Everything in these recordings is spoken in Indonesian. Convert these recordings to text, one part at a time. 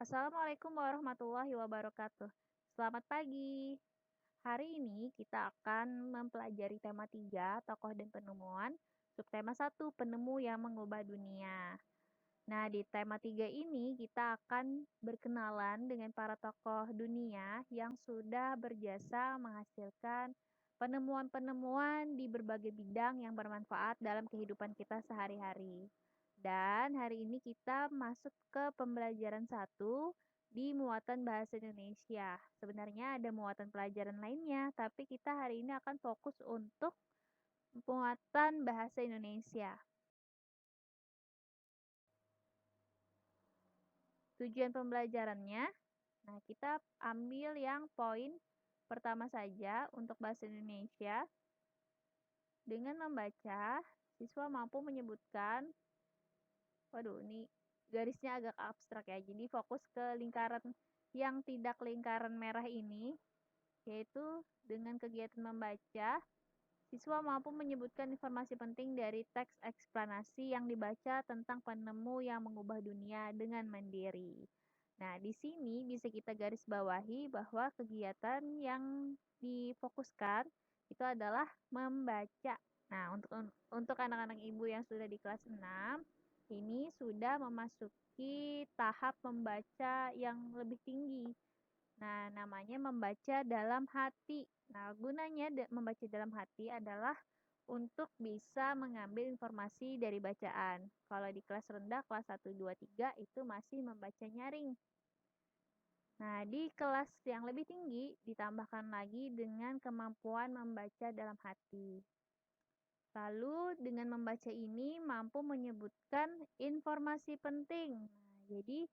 Assalamualaikum warahmatullahi wabarakatuh. Selamat pagi. Hari ini kita akan mempelajari tema 3, tokoh dan penemuan, subtema 1, penemu yang mengubah dunia. Nah, di tema 3 ini kita akan berkenalan dengan para tokoh dunia yang sudah berjasa menghasilkan penemuan-penemuan di berbagai bidang yang bermanfaat dalam kehidupan kita sehari-hari. Dan hari ini kita masuk ke pembelajaran 1 di muatan bahasa Indonesia. Sebenarnya ada muatan pelajaran lainnya, tapi kita hari ini akan fokus untuk muatan bahasa Indonesia. Tujuan pembelajarannya, nah kita ambil yang poin pertama saja untuk bahasa Indonesia. Dengan membaca, siswa mampu menyebutkan, waduh ini garisnya agak abstrak ya, jadi fokus ke lingkaran yang tidak lingkaran merah ini, yaitu dengan kegiatan membaca, siswa mampu menyebutkan informasi penting dari teks eksplanasi yang dibaca tentang penemu yang mengubah dunia dengan mandiri. Nah, di sini bisa kita garis bawahi bahwa kegiatan yang difokuskan itu adalah membaca. Nah, untuk anak-anak ibu yang sudah di kelas 6, ini sudah memasuki tahap membaca yang lebih tinggi. Nah, namanya membaca dalam hati. Nah, gunanya membaca dalam hati adalah untuk bisa mengambil informasi dari bacaan. Kalau di kelas rendah, kelas 1, 2, 3 itu masih membaca nyaring. Nah, di kelas yang lebih tinggi ditambahkan lagi dengan kemampuan membaca dalam hati. Lalu dengan membaca ini mampu menyebutkan informasi penting. Nah, jadi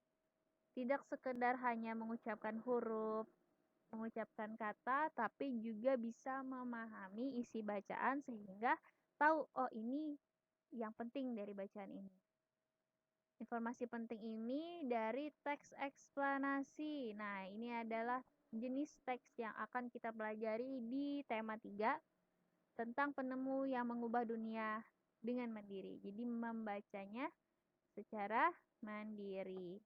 tidak sekedar hanya mengucapkan huruf, mengucapkan kata, tapi juga bisa memahami isi bacaan sehingga tahu, oh ini yang penting dari bacaan ini. Informasi penting ini dari teks eksplanasi. Nah, ini adalah jenis teks yang akan kita pelajari di tema 3 tentang penemu yang mengubah dunia dengan mandiri. Jadi membacanya secara mandiri.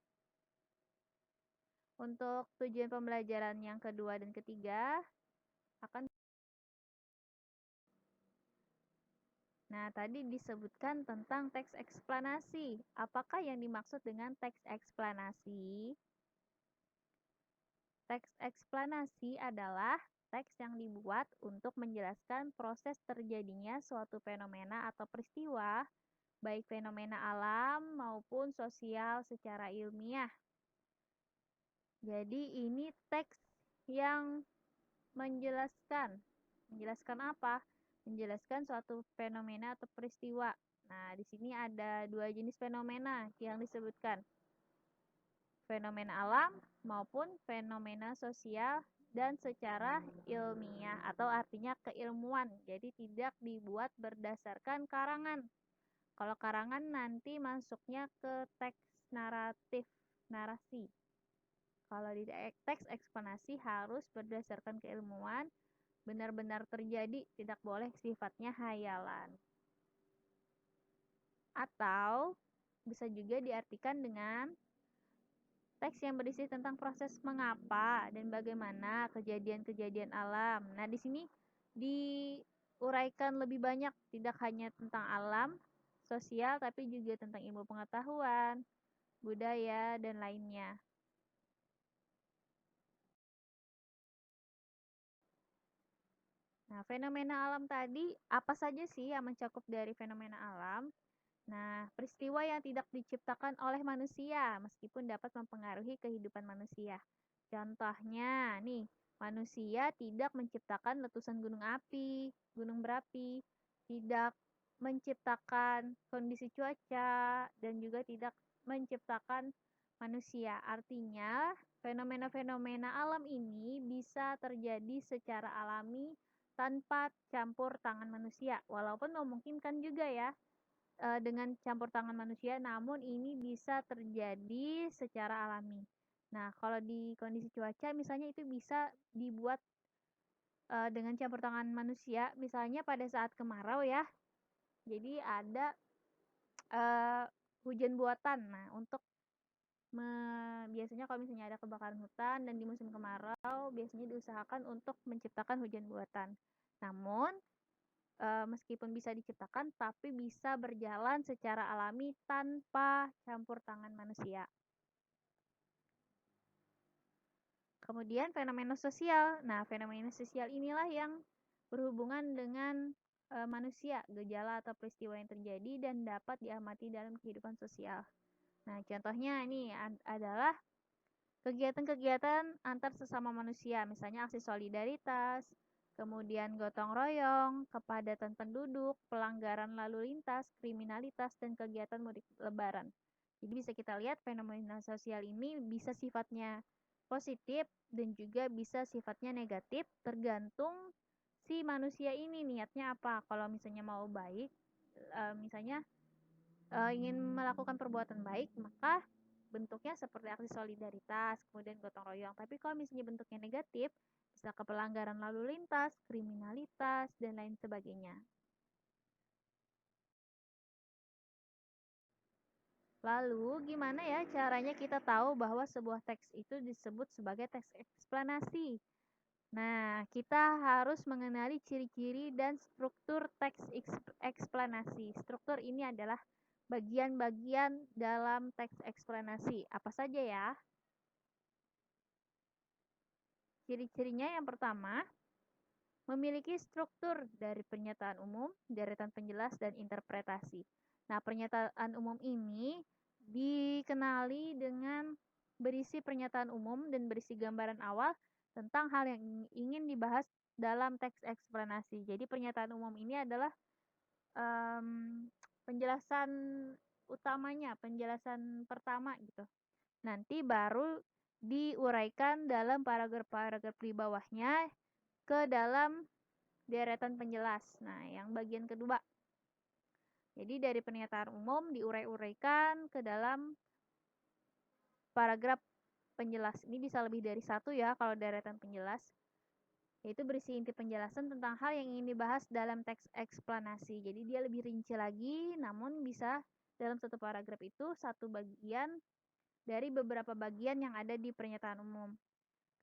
Untuk tujuan pembelajaran yang kedua dan ketiga akan Nah, tadi disebutkan tentang teks eksplanasi. Apakah yang dimaksud dengan teks eksplanasi? Teks eksplanasi adalah teks yang dibuat untuk menjelaskan proses terjadinya suatu fenomena atau peristiwa, baik fenomena alam maupun sosial secara ilmiah. Jadi ini teks yang menjelaskan. Menjelaskan apa? Menjelaskan suatu fenomena atau peristiwa. Nah, di sini ada dua jenis fenomena yang disebutkan. Fenomena alam maupun fenomena sosial dan secara ilmiah atau artinya keilmuan. Jadi tidak dibuat berdasarkan karangan. Kalau karangan nanti masuknya ke teks naratif, narasi. Kalau di teks eksponasi harus berdasarkan keilmuan, benar-benar terjadi, tidak boleh sifatnya hayalan. Atau bisa juga diartikan dengan teks yang berisi tentang proses mengapa dan bagaimana kejadian-kejadian alam. Nah, di sini diuraikan lebih banyak, tidak hanya tentang alam, sosial, tapi juga tentang ilmu pengetahuan, budaya, dan lainnya. Nah, fenomena alam tadi, apa saja sih yang mencakup dari fenomena alam? Nah, peristiwa yang tidak diciptakan oleh manusia, meskipun dapat mempengaruhi kehidupan manusia. Contohnya, nih, manusia tidak menciptakan letusan gunung api, gunung berapi, tidak menciptakan kondisi cuaca, dan juga tidak menciptakan manusia. Artinya, fenomena-fenomena alam ini bisa terjadi secara alami tanpa campur tangan manusia. Walaupun memungkinkan juga ya, dengan campur tangan manusia, namun ini bisa terjadi secara alami. Nah, kalau di kondisi cuaca misalnya itu bisa dibuat dengan campur tangan manusia, misalnya pada saat kemarau ya. Jadi ada hujan buatan. Nah, untuk biasanya kalau misalnya ada kebakaran hutan dan di musim kemarau, biasanya diusahakan untuk menciptakan hujan buatan. Namun, meskipun bisa diciptakan, tapi bisa berjalan secara alami tanpa campur tangan manusia. Kemudian fenomena sosial. Nah, fenomena sosial inilah yang berhubungan dengan manusia, gejala atau peristiwa yang terjadi dan dapat diamati dalam kehidupan sosial. Nah, contohnya ini adalah kegiatan-kegiatan antar sesama manusia, misalnya aksi solidaritas, kemudian gotong royong, kepadatan penduduk, pelanggaran lalu lintas, kriminalitas, dan kegiatan mudik lebaran. Jadi bisa kita lihat fenomena sosial ini bisa sifatnya positif dan juga bisa sifatnya negatif, tergantung si manusia ini niatnya apa. Kalau misalnya mau baik, misalnya ingin melakukan perbuatan baik, maka bentuknya seperti aksi solidaritas, kemudian gotong royong. Tapi kalau misalnya bentuknya negatif, bisa ke pelanggaran lalu lintas, kriminalitas, dan lain sebagainya. Lalu, gimana ya caranya kita tahu bahwa sebuah teks itu disebut sebagai teks eksplanasi? Nah, kita harus mengenali ciri-ciri dan struktur teks eksplanasi. Struktur ini adalah bagian-bagian dalam teks eksplanasi. Apa saja ya? Ciri-cirinya yang pertama, memiliki struktur dari pernyataan umum, deretan penjelas, dan interpretasi. Nah, pernyataan umum ini dikenali dengan berisi pernyataan umum dan berisi gambaran awal tentang hal yang ingin dibahas dalam teks eksplanasi. Jadi pernyataan umum ini adalah penjelasan utamanya, penjelasan pertama gitu. Nanti baru diuraikan dalam paragraf-paragraf di bawahnya ke dalam deretan penjelas. Nah, yang bagian kedua. Jadi dari pernyataan umum diurai-uraikan ke dalam paragraf penjelas. Ini bisa lebih dari satu ya kalau deretan penjelas. Yaitu berisi inti penjelasan tentang hal yang ingin dibahas dalam teks eksplanasi. Jadi dia lebih rinci lagi, namun bisa dalam satu paragraf itu satu bagian dari beberapa bagian yang ada di pernyataan umum.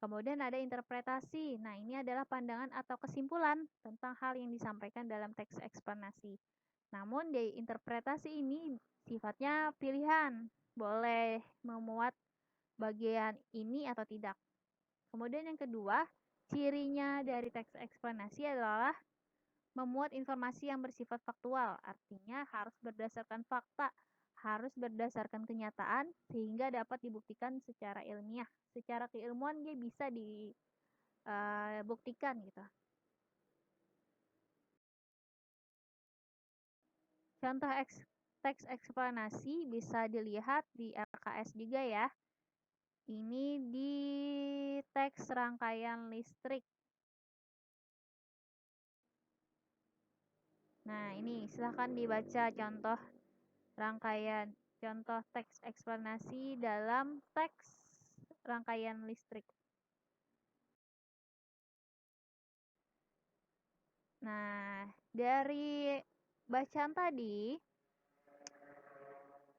Kemudian ada interpretasi. Nah, ini adalah pandangan atau kesimpulan tentang hal yang disampaikan dalam teks eksplanasi. Namun, di interpretasi ini sifatnya pilihan, boleh memuat bagian ini atau tidak. Kemudian yang kedua, cirinya dari teks eksplanasi adalah memuat informasi yang bersifat faktual, artinya harus berdasarkan fakta, harus berdasarkan kenyataan, sehingga dapat dibuktikan secara ilmiah. Secara keilmuan dia bisa dibuktikan gitu. Contoh teks eksplanasi bisa dilihat di LKS juga ya. Ini di teks rangkaian listrik. Nah, ini silahkan dibaca contoh teks eksplanasi dalam teks rangkaian listrik. Nah, dari bacaan tadi,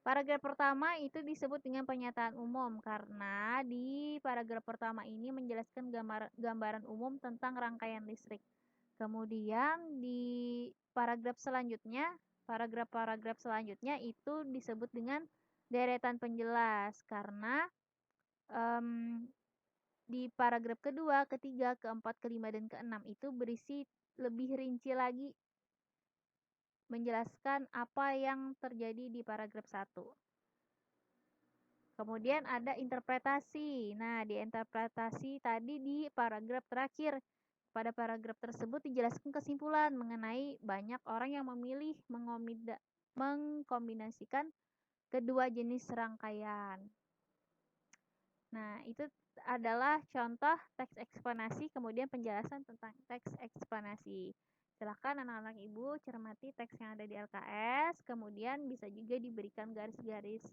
paragraf pertama itu disebut dengan pernyataan umum karena di paragraf pertama ini menjelaskan gambaran umum tentang rangkaian listrik. Kemudian di paragraf-paragraf selanjutnya itu disebut dengan deretan penjelas karena di paragraf kedua, ketiga, keempat, kelima, dan keenam itu berisi lebih rinci lagi menjelaskan apa yang terjadi di paragraf 1. Kemudian ada interpretasi. Nah, di interpretasi tadi di paragraf terakhir. Pada paragraf tersebut dijelaskan kesimpulan mengenai banyak orang yang memilih mengkombinasikan kedua jenis rangkaian. Nah, itu adalah contoh teks eksplanasi, kemudian penjelasan tentang teks eksplanasi. Silahkan anak-anak ibu cermati teks yang ada di LKS, kemudian bisa juga diberikan garis-garis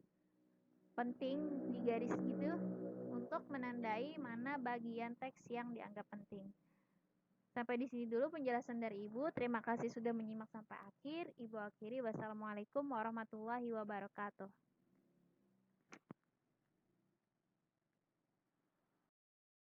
penting di garis gitu untuk menandai mana bagian teks yang dianggap penting. Sampai di sini dulu penjelasan dari Ibu. Terima kasih sudah menyimak sampai akhir. Ibu akhiri. Wassalamualaikum warahmatullahi wabarakatuh.